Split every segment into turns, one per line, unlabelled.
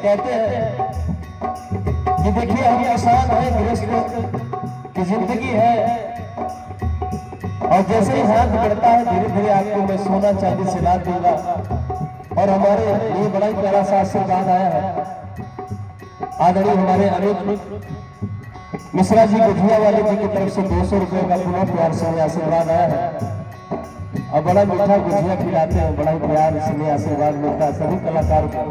कहते हैं कि देखिए हम आसान है गृहस्थ की जिंदगी है, और जैसे ही हाथ बढ़ता है धीरे धीरे आपको मैं सोना चांदी से ला दूंगा। और हमारे ये बड़ा ही प्यारा सा आशीर्वाद आया है। आदरणीय हमारे अनिल मिश्रा जी गुठिया वाले जी की तरफ से 200 रुपए का पुनः प्यार से आशीर्वाद आया है। और बड़ा मीठा गुठिया खिलाते हैं, बड़ा ही प्यार से आशीर्वाद मिलता है सभी कलाकार को।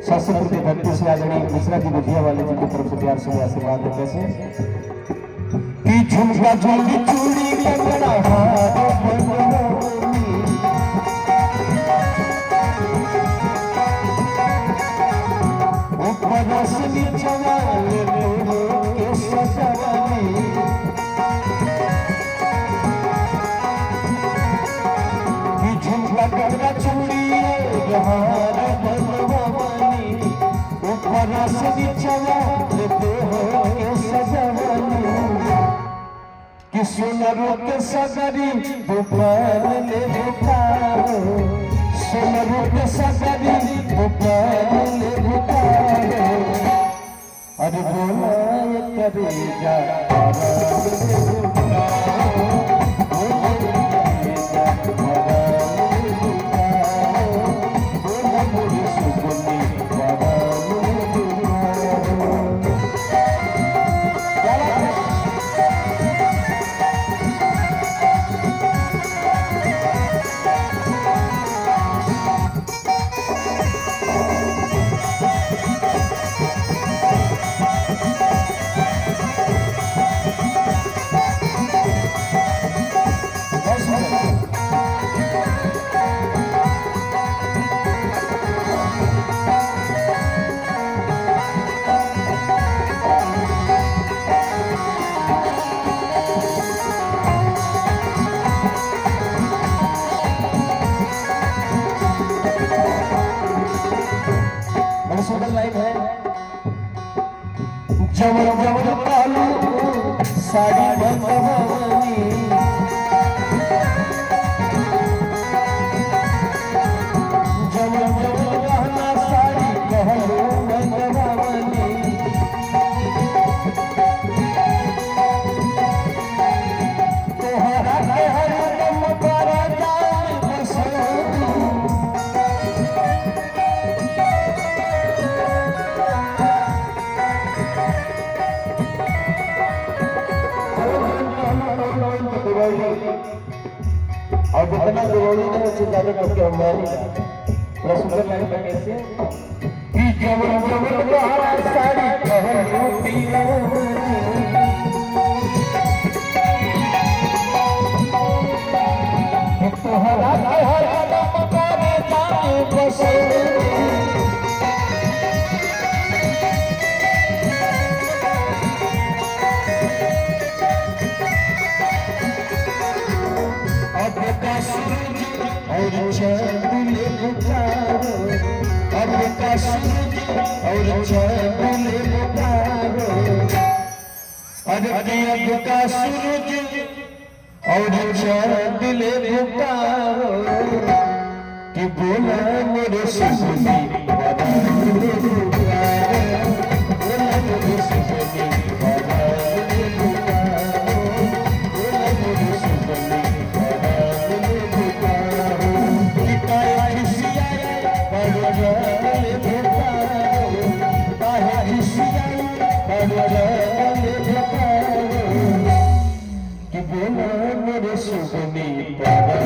शास्त्र के भक्ति से आदरणीय मिश्रा जी गुठिया वाले जी की तरफ से प्यार से आशीर्वाद है। कैसे कि झुमका झुमकी चूड़ी कंगना हाथ ऊपर से नीचे वाले के सजवानी कि झुमका कंगना चूड़ी हाथ बनवानी ऊपर से नीचे वाले के सजवानी कि सोनरू के सगरी भोपाल ले भोपाल, सोनरू के सगरी भोपाल ले भोपाल। अरे बोला ये करेगा जमन जमन कालू साड़ी बनवानी, जमन जमन गहना साड़ी कहलो बनवानी। तोहरा के हरदम करा जाए बसंती, और जितना जरूरी है उससे ज्यादा करके हम थोड़ा सुंदर लाइन पर कैसे कि जमन जमन गहना साड़ी कहलो पीलानी, तोहरा के हरदम करे जाए बसंती। और चंदले पुकारो, अब का सूरज और चंदले पुकारो, अरे अब का सूरज और चंदले पुकारो कि बोला मेरे सुनी बदले पुकारो, बोला मेरे सुनी बदले पुकारो, बोला मेरे सुनी कि बोला मेरे सुगनी प्यारा